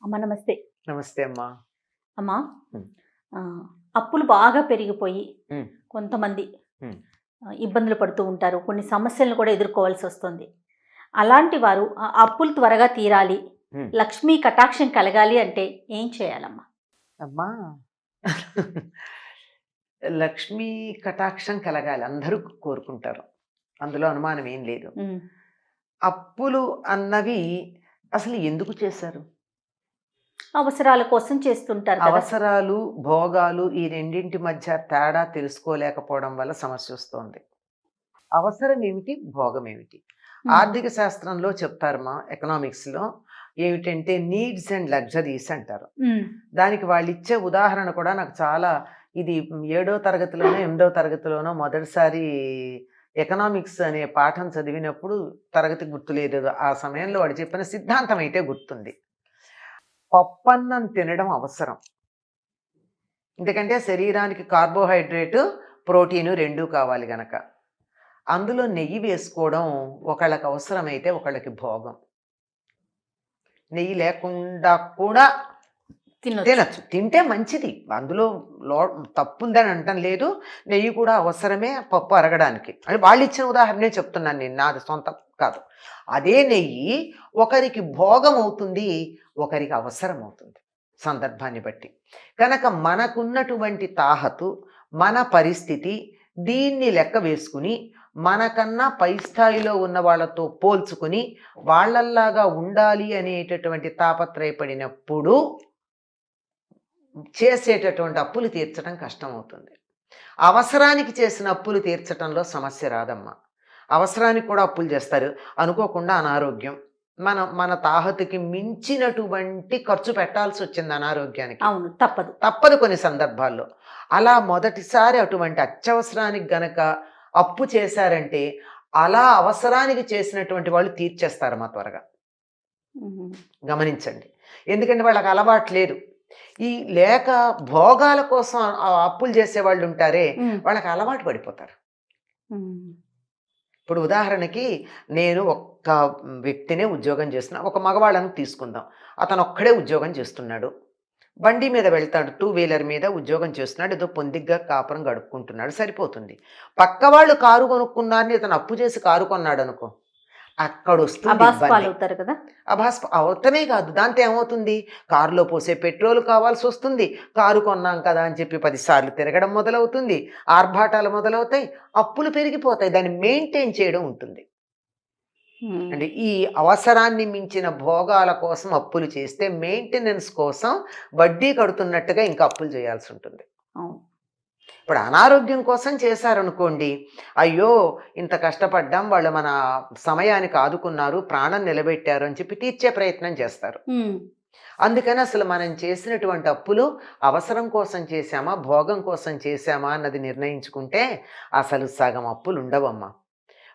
అమ్మ నమస్తే. నమస్తే అమ్మా. అమ్మా హ్మ్. అప్పులు బాగా పెరిగిపోయి హ్మ్. కొంతమంది హ్మ్. ఇబ్బందులు పడుతూ ఉంటారు. కొన్ని సమస్యలను కూడా ఎదుర్కోవాల్సొస్తుంది. అలాంటి వారు ఆ అప్పులు త్వరగా తీరాలి, హ్మ్. లక్ష్మీ కటాక్షం కలగాలి అంటే ఏం చేయాలమ్మా? అమ్మా, లక్ష్మీ కటాక్షం కలగాలి. అందరూ కోరుకుంటారు. అందులో అనుమానం ఏం లేదు. హ్మ్. అప్పులు అన్నవి అసలు ఎందుకు చేశారు? అవసరాల కోసం చేస్తుంటారు కదా! అవసరాలు, భోగాలు ఈ రెండింటి మధ్య తేడా తెలుసుకోలేకపోవడం వల్ల సమస్యొస్తోంది. అవసరం ఏమిటి? భోగం ఏమిటి? హ్మ్. ఆర్థిక శాస్త్రంలో చెప్తారమ్మా, ఎకనామిక్స్‌లో ఏమిటంటే నీడ్స్ అండ్ లగ్జరీస్ అంటారు. హ్మ్. దానికి వాళ్ళిచ్చే ఉదాహరణ కూడా నాకు చాలా ఇది ఏడో తరగతిలోనో, ఎనిమిదో తరగతిలోనో మొదటిసారి ఎకనామిక్స్ అనే పాఠం చదివినప్పుడు తరగతి గుర్తులేదు. ఆ సమయంలో వాడు చెప్పిన సిద్ధాంతం అయితే గుర్తుంది. పప్పన్నం తినడం అవసరం. ఎందుకంటే శరీరానికి కార్బోహైడ్రేటు, ప్రోటీను 2 కావాలి గనక. అందులో నెయ్యి వేసుకోవడం ఒకళ్ళకి అవసరమైతే ఒకళ్ళకి భోగం. నెయ్యి లేకుండా కూడా తినొచ్చు. తినొచ్చు. తింటే మంచిది. అందులో లో తప్పుందని అనటం లేదు. నెయ్యి కూడా అవసరమే పప్పు అరగడానికి. అని వాళ్ళిచ్చిన ఉదాహరణే చెప్తున్నాను నేను. నాది సొంతం కాదు. అదే నెయ్యి ఒకరికి భోగమవుతుంది, ఒకరికి అవసరమవుతుంది సందర్భాన్ని బట్టి. కనుక మనకున్నటువంటి తాహతు, మన పరిస్థితి దీన్ని లెక్క వేసుకుని, మనకన్నా పై స్థాయిలో ఉన్న వాళ్ళతో పోల్చుకుని, వాళ్ళల్లాగా ఉండాలి అనేటటువంటి తాపత్రయపడినప్పుడు చేసేటటువంటి అప్పులు తీర్చడం కష్టమవుతుంది. అవసరానికి చేసిన అప్పులు తీర్చటంలో సమస్య రాదమ్మా. అవసరానికి కూడా అప్పులు చేస్తారు. అనుకోకుండా అనారోగ్యం. మన తాహతుకి మించినటువంటి ఖర్చు పెట్టాల్సొచ్చింది అనారోగ్యానికి. అవును. తప్పదు. తప్పదు కొన్ని సందర్భాల్లో. అలా మొదటిసారి అటువంటి అత్యవసరానికి గనక అప్పు చేశారంటే, అలా అవసరానికి చేసినటువంటి వాళ్ళు తీర్చేస్తారమ్మా త్వరగా. హుహు. గమనించండి. ఎందుకంటే వాళ్ళకి అలవాటు లేదు. ఈ లేక భోగాల కోసం అప్పులు చేసేవాళ్ళుంటారే, హ్మ్. వాళ్ళకి అలవాటు పడిపోతారు. హ్మ్. ఇప్పుడు ఉదాహరణకి నేను ఒక్క వ్యక్తినే ఉద్యోగం చేస్తున్నా. ఒక మగవాళ్ళని తీసుకుందాం. అతనొక్కడే ఉద్యోగం చేస్తున్నాడు. బండి మీద వెళ్తాడు. టూ వీలర్ మీద ఉద్యోగం చేస్తున్నాడు. ఏదో పొందిగ్గా కాపురం గడుపుకుంటున్నాడు. సరిపోతుంది. పక్కవాళ్ళు కారు కొనుక్కున్నారని ఇతను అప్పు చేసి కారు కొన్నాడనుకో, అక్కడొస్తుంది అబాస్ ఇబ్బంది. పాలవుతారు కదా! అవటమే కాదు. దాంతో ఏమవుతుంది? కారులో పోసే పెట్రోల్ కావాల్సొస్తుంది. కారు కొన్నాం కదా అని చెప్పి 10 సార్లు తిరగడం మొదలవుతుంది. ఆర్భాటాలు మొదలవుతాయి. అప్పులు పెరిగిపోతాయి. దాన్ని మెయింటైన్ చేయడం ఉంటుంది. హ్మ్. అంటే ఈ అవసరాన్ని మించిన భోగాల కోసం అప్పులు చేస్తే మెయింటెనెన్స్ కోసం వడ్డీ కడుతున్నట్టుగా ఇంకా అప్పులు చేయాల్సుంటుంది. అవును. ఇప్పుడు అనారోగ్యం కోసం చేశారనుకోండి, అయ్యో! ఇంత కష్టపడ్డాం, వాళ్ళు మన సమయానికి ఆదుకున్నారు, ప్రాణం నిలబెట్టారు అని చెప్పి తీర్చే ప్రయత్నం చేస్తారు. హ్మ్. అందుకని అసలు మనం చేసినటువంటి అప్పులు అవసరం కోసం చేశామా, భోగం కోసం చేశామా అన్నది నిర్ణయించుకుంటే అసలు సగం అప్పులు ఉండవమ్మా.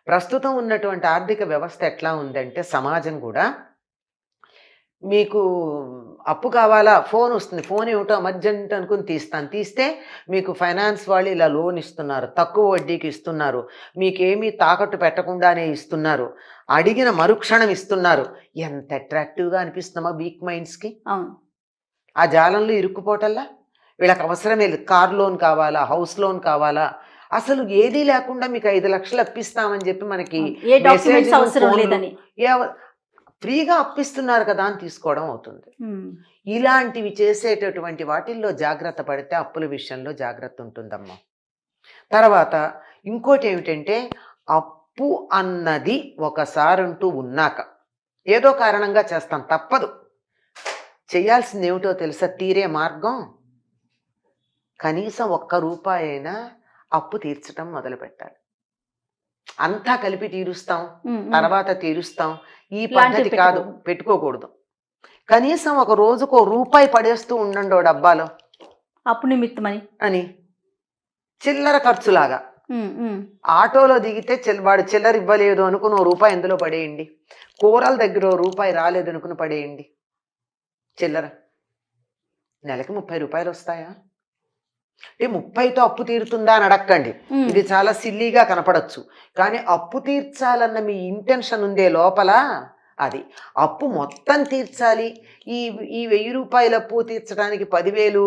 ప్రస్తుతం ఉన్నటువంటి ఆర్థిక వ్యవస్థ ఎట్లా ఉందంటే సమాజం కూడా మీకు అప్పు కావాలా? ఫోనొస్తుంది. ఫోన్ ఏమిటో అర్జెంట్ అనుకుని తీస్తాను. తీస్తే మీకు ఫైనాన్స్ వాళ్ళు ఇలా లోన్ ఇస్తున్నారు. తక్కువ వడ్డీకి ఇస్తున్నారు. మీకేమీ తాకట్టు పెట్టకుండానే ఇస్తున్నారు. అడిగిన మరుక్షణం ఇస్తున్నారు. ఎంత అట్రాక్టివ్‌గా అనిపిస్తుందమ్మా వీక్ మైండ్స్‌కి. అవును. ఆ జాలంలో ఇరుక్కుపోవటంలా వీళ్ళకి అవసరమే లేదు. కార్ లోన్ కావాలా? హౌస్ లోన్ కావాలా? అసలు ఏదీ లేకుండా మీకు 5,00,000 అప్పిస్తామని చెప్పి మనకి అవును. ఏ డాక్యుమెంట్స్ మెసేజ్‌లు, అవసరం ఫోన్‌లు లేదని. ఏవ ఫ్రీగా అప్పిస్తున్నారు కదా అని తీసుకోవడం అవుతుంది. హ్మ్. ఇలాంటివి చేసేటటువంటి వాటిల్లో జాగ్రత్త పడితే అప్పుల విషయంలో జాగ్రత్త ఉంటుందమ్మా. తర్వాత ఇంకోటేమిటంటే అప్పు అన్నది ఒకసారంటూ ఉన్నాక ఏదో కారణంగా చేస్తాం తప్పదు. చేయాల్సిందేమిటో తెలుసా? తీరే మార్గం కనీసం ఒక్క రూపాయైనా అప్పు తీర్చటం మొదలుపెట్టాలి. అంతా కలిపి తీరుస్తాం, హ్మ్. హ్మ్. తర్వాత తీరుస్తాం. ఈ లాంటివి పద్ధతి కాదు. పెట్టుకోకూడదు. కనీసం ఒక రోజుకో రూపాయి పడేస్తూ ఉండండి ఓ డబ్బాలో అప్పు నిమిత్తమని. అని. చిల్లర ఖర్చులాగా. హ్మ్. హ్మ్. ఆటోలో దిగితే వాడు చిల్లర ఇవ్వలేదు అనుకుని ఓ రూపాయి ఎందులో పడేయండి. కూరల దగ్గర ఓ రూపాయి రాలేదనుకుని పడేయండి చిల్లర. నెలకి 30 రూపాయలు వస్తాయా? అంటే 30తో అప్పు తీరుతుందా అని అడక్కండి. హ్మ్. ఇది చాలా సిల్లీగా కనపడొచ్చు. కానీ అప్పు తీర్చాలన్న మీ ఇంటెన్షన్ ఉందే లోపల, అది అప్పు మొత్తం తీర్చాలి. ఈ ఈ 1000 రూపాయల అప్పు తీర్చడానికి 10,000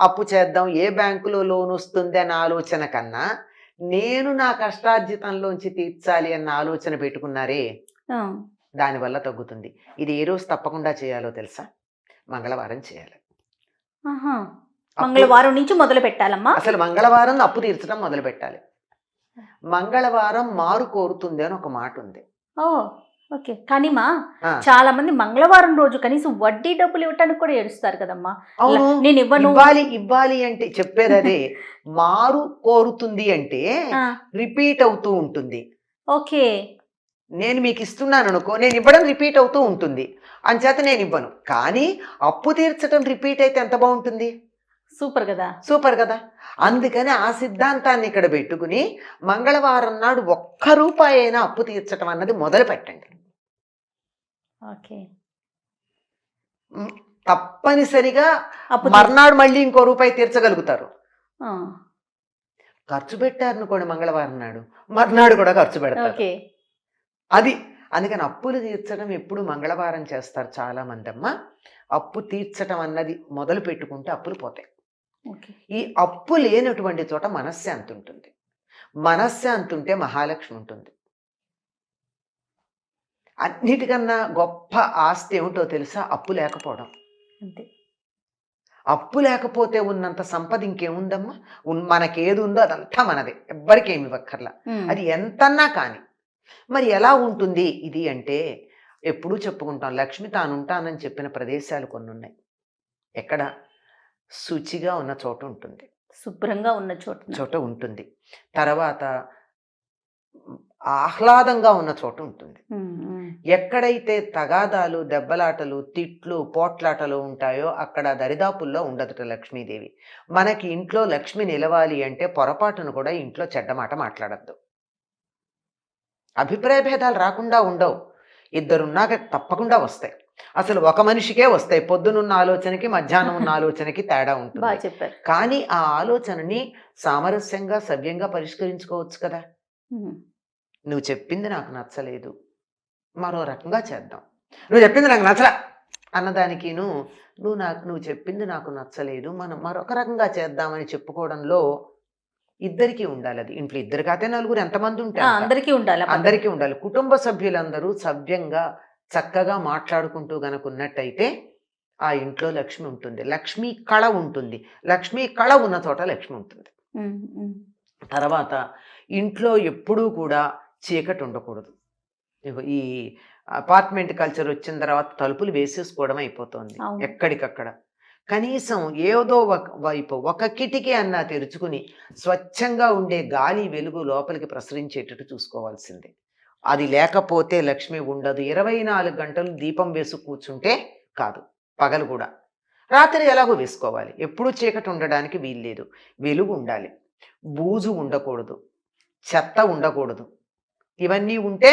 అప్పు చేద్దాం, ఏ బ్యాంకులో లోన్ వస్తుంది అన్న ఆలోచన కన్నా నేను నా కష్టార్జితంలోంచి తీర్చాలి అన్న ఆలోచన పెట్టుకున్నారే, ఆ, దానివల్ల తగ్గుతుంది. ఇది ఏ రోజు తప్పకుండా చేయాలో తెలుసా? మంగళవారం చేయాలి. ఆహా. అప్పు మంగళవారం నుంచి మొదలు పెట్టాలమ్మా. అసలు మంగళవారం అప్పు తీర్చడం మొదలు పెట్టాలి. మంగళవారం మారు కోరుతుంది అని ఒక మాట ఉంది. ఓ, ఓకే. కానీ మా ఆ, చాలా మంది మంగళవారం రోజు కనీసం వడ్డీ డబ్బులు ఇవ్వటానికి కూడా ఏడుస్తారు కదమ్మా. అవును, నేను ఇవ్వను. ఇవ్వాలి అంటే చెప్పేది అదే. మారు కోరుతుంది అంటే ఆ, రిపీట్ అవుతూ ఉంటుంది. ఓకే. నేను మీకు ఇస్తున్నాను అనుకో, నేను ఇవ్వడం రిపీట్ అవుతూ ఉంటుంది, అంచేత నేను ఇవ్వను. కానీ అప్పు తీర్చడం రిపీట్ అయితే ఎంత బాగుంటుంది, సూపర్ కదా. సూపర్ కదా. అందుకని ఆ సిద్ధాంతాన్ని ఇక్కడ పెట్టుకుని మంగళవారం నాడు 1 రూపాయి అయినా అప్పు తీర్చడం అన్నది మొదలు పెట్టండి. ఓకే. మ్, తప్పనిసరిగా అప్పు మర్నాడు మళ్ళీ ఇంకో రూపాయి తీర్చగలుగుతారు. ఆ, ఖర్చు పెట్టారనుకోండి మంగళవారం నాడు, మర్నాడు కూడా ఖర్చు పెడతారు. ఓకే. అది అందుకని అప్పులు తీర్చడం ఎప్పుడు మంగళవారం చేస్తారు చాలా మంది అమ్మ. అప్పు తీర్చడం అన్నది మొదలు పెట్టుకుంటే అప్పులు పోతాయి. ఓకే. ఈ అప్పు లేనటువంటి చోట మనశ్శాంతి ఉంటుంది. మనశ్శాంతి ఉంటే మహాలక్ష్మి ఉంటుంది. అన్నిటికన్నా గొప్ప ఆస్తి ఏమిటో తెలుసా? అప్పు లేకపోవడం. అంతే. అప్పు లేకపోతే ఉన్నంత సంపద ఇంకేముందమ్మా? మనకేది ఉందో అదంతా మనదే, ఎవ్వరికి ఏమి ఇవ్వక్కర్లా. అది ఎంతన్నా కానీ. మరి ఎలా ఉంటుంది ఇది అంటే, ఎప్పుడూ చెప్పుకుంటాం, లక్ష్మి తానుంటానని చెప్పిన ప్రదేశాలు కొన్ని ఉన్నాయి. ఎక్కడ? శుచిగా ఉన్న చోట ఉంటుంది, శుభ్రంగా ఉన్న చోట ఉంటుంది. తర్వాత ఆహ్లాదంగా ఉన్న చోట ఉంటుంది. ఎక్కడైతే తగాదాలు, దెబ్బలాటలు, తిట్లు, పోట్లాటలు ఉంటాయో అక్కడ దరిదాపుల్లో ఉండదుట లక్ష్మీదేవి. మనకి ఇంట్లో లక్ష్మి నిలవాలి అంటే పొరపాటును కూడా ఇంట్లో చెడ్డమాట మాట్లాడద్దు. అభిప్రాయ భేదాలు రాకుండా ఉండవు. ఇద్దరున్నాక తప్పకుండా వస్తాయి. అసలు ఒక మనిషికే వస్తాయి. పొద్దునున్న ఆలోచనకి మధ్యాహ్నం ఉన్న ఆలోచనకి తేడా బాగా ఉంటుంది. చెప్పారు. కానీ ఆ ఆలోచనని సామరస్యంగా, సవ్యంగా పరిష్కరించుకోవచ్చు కదా. నువ్వు చెప్పింది నాకు నచ్చలేదు, మరో రకంగా చేద్దాం. నువ్వు చెప్పింది నాకు నచ్చలా అన్నదానికి నువ్వు చెప్పింది నాకు నచ్చలేదు, మనం మరొక రకంగా చేద్దామని చెప్పుకోవడంలో ఇద్దరికీ ఉండాలి. అది ఇంట్లో ఇద్దరు కాతే నలుగురు, ఎంతమంది ఉంటే అందరికీ ఉండాలి. అందరికీ ఉండాలి. కుటుంబ సభ్యులందరూ సవ్యంగా చక్కగా మాట్లాడుకుంటూ గనుకున్నట్టయితే ఆ ఇంట్లో లక్ష్మి ఉంటుంది. లక్ష్మీ కళ ఉంటుంది. లక్ష్మీ కళ ఉన్న చోట లక్ష్మి ఉంటుంది. తర్వాత ఇంట్లో ఎప్పుడూ కూడా చీకటి ఉండకూడదు. ఈ అపార్ట్మెంట్ కల్చర్ వచ్చిన తర్వాత తలుపులు వేసేసుకోవడం అయిపోతుంది ఎక్కడికక్కడ. కనీసం ఏదో ఒక వైపు ఒక కిటికీ అన్నా తెరుచుకుని స్వచ్ఛంగా ఉండే గాలి, వెలుగు లోపలికి ప్రసరించేటట్టు చూసుకోవాల్సిందే. అది లేకపోతే లక్ష్మి ఉండదు. 24 గంటలు దీపం వేసి కూర్చుంటే కాదు, పగలు కూడా. రాత్రి ఎలాగో వేసుకోవాలి. ఎప్పుడూ చీకటి ఉండడానికి వీల్లేదు. వెలుగు ఉండాలి, బూజు ఉండకూడదు, చెత్త ఉండకూడదు. ఇవన్నీ ఉంటే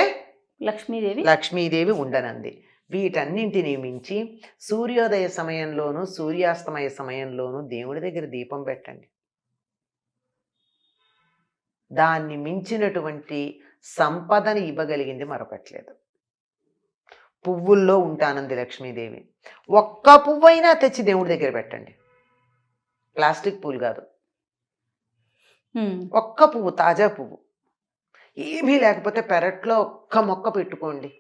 లక్ష్మీదేవి ఉండనంది. వీటన్నింటినీ మించి సూర్యోదయ సమయంలోనూ సూర్యాస్తమయ సమయంలోనూ దేవుడి దగ్గర దీపం పెట్టండి. దాన్ని మించినటువంటి సంపదని ఇవ్వగలిగింది మరొకట్లేదు. పువ్వుల్లో ఉంటానంది లక్ష్మీదేవి. ఒక్క పువ్వైనా తెచ్చి దేవుడి దగ్గర పెట్టండి. ప్లాస్టిక్ పువ్వులు కాదు, ఒక్క పువ్వు, తాజా పువ్వు. ఏమీ లేకపోతే పెరట్లో ఒక్క మొక్క పెట్టుకోండి.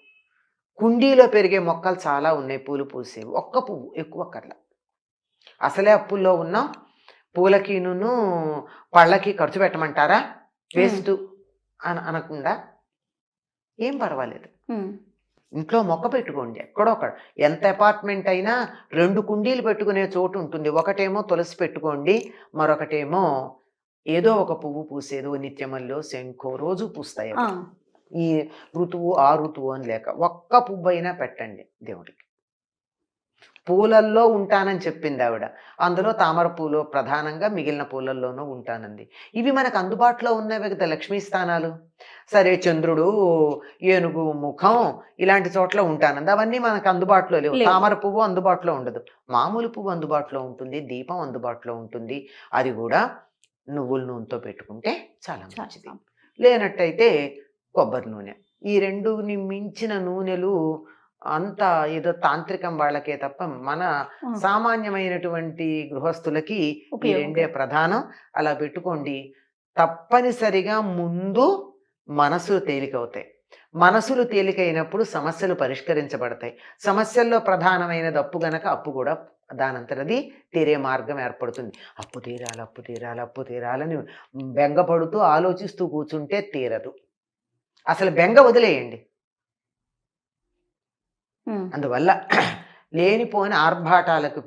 కుండీలో పెరిగే మొక్కలు చాలా ఉన్నాయి పూలు పూసేవి. ఒక్క పువ్వు, ఎక్కువ కర్ల. అసలే అప్పుల్లో ఉన్నాం, పూలకిను పళ్ళకి ఖర్చు పెట్టమంటారా? వేస్ట్ అనకుండా ఏం పర్వాలేదు, ఇంట్లో మొక్క పెట్టుకోండి. ఎక్కడొక్కడ, ఎంత అపార్ట్మెంట్ అయినా 2 కుండీలు పెట్టుకునే చోటు ఉంటుంది. ఒకటేమో తులసి పెట్టుకోండి, మరొకటేమో ఏదో ఒక పువ్వు పూసేదో, నిత్యమల్లో, శంఖో, రోజు పూస్తాయి. ఈ ఋతువు ఆ ఋతువు అని లేక ఒక్క పువ్వు అయినా పెట్టండి దేవుడికి. పూలల్లో ఉంటానని చెప్పింది ఆవిడ. అందులో తామర పూలు ప్రధానంగా, మిగిలిన పూలల్లోనూ ఉంటానంది. ఇవి మనకు అందుబాటులో ఉన్నవే కదా లక్ష్మీ స్థానాలు. సరే, చంద్రుడు, ఏనుగు ముఖం ఇలాంటి చోట్ల ఉంటానంది. అవన్నీ మనకు అందుబాటులో లేవు. తామర పువ్వు అందుబాటులో ఉండదు, మామూలు పువ్వు అందుబాటులో ఉంటుంది, దీపం అందుబాటులో ఉంటుంది. అది కూడా నువ్వుల నూనెతో పెట్టుకుంటే చాలా మంచిది. లేనట్టయితే కొబ్బరి నూనె. ఈ రెండుని మించిన నూనెలు అంత ఏదో తాంత్రికం వాళ్ళకే తప్ప మన ఉమ్, సామాన్యమైనటువంటి గృహస్థులకి ఈ ఉపయోగం రెండే కాదు. ప్రధానం. అలా పెట్టుకోండి. తప్పనిసరిగా ముందు మనసులు తేలికవుతాయి. మనసులు తేలికైనప్పుడు సమస్యలు పరిష్కరించబడతాయి. సమస్యల్లో ప్రధానమైనది అప్పు గనక అప్పు కూడా దానంతరది తీరే మార్గం ఏర్పడుతుంది. అప్పు తీరాలి, అప్పు తీరాలి, అప్పు తీరాలని బెంగపడుతూ ఆలోచిస్తూ కూర్చుంటే తీరదు. అసలు బెంగ వదిలేయండి. ఉమ్, అందువల్ల లేనిపోని ఆర్భాటాలకు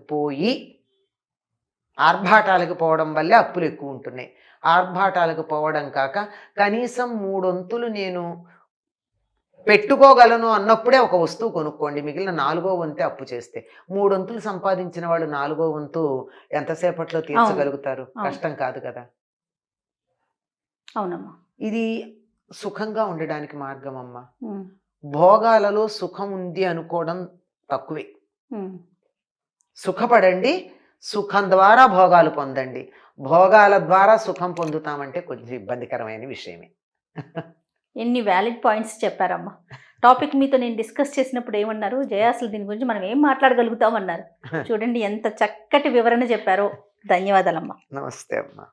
పోవడం వల్లే అప్పులు ఎక్కువ ఉంటున్నాయి. ఆర్భాటాలకు పోవడం కాక కనీసం 3 వంతులు నేను పెట్టుకోగలను అన్నప్పుడే ఒక వస్తువు కొనుక్కోండి. మిగిలిన 4వ వంతే అప్పు చేస్తే. 3 వంతులు సంపాదించిన వాళ్ళు 4వ వంతు ఎంతసేపట్లో అవును, తీర్చగలుగుతారు? అవును, కష్టం కాదు కదా! అవునమ్మా. ఇది సుఖంగా ఉండడానికి మార్గం అమ్మ. ఉమ్, భోగాలలో సుఖం ఉంది అనుకోవడం తక్కువే. ఉమ్. సుఖపడండి. సుఖం ద్వారా భోగాలు పొందండి. భోగాల ద్వారా సుఖం పొందుతామంటే కొంచెం ఇబ్బందికరమైన విషయమే. ఎన్ని వ్యాలిడ్ పాయింట్స్ చెప్పారమ్మా. టాపిక్ మీతో నేను డిస్కస్ చేసినప్పుడు ఏమన్నారు, జయ అసలు దీని గురించి మనం ఏం మాట్లాడగలుగుతాం అన్నారు. చూడండి ఎంత చక్కటి వివరణ చెప్పారో. ధన్యవాదాలమ్మా. నమస్తే అమ్మా.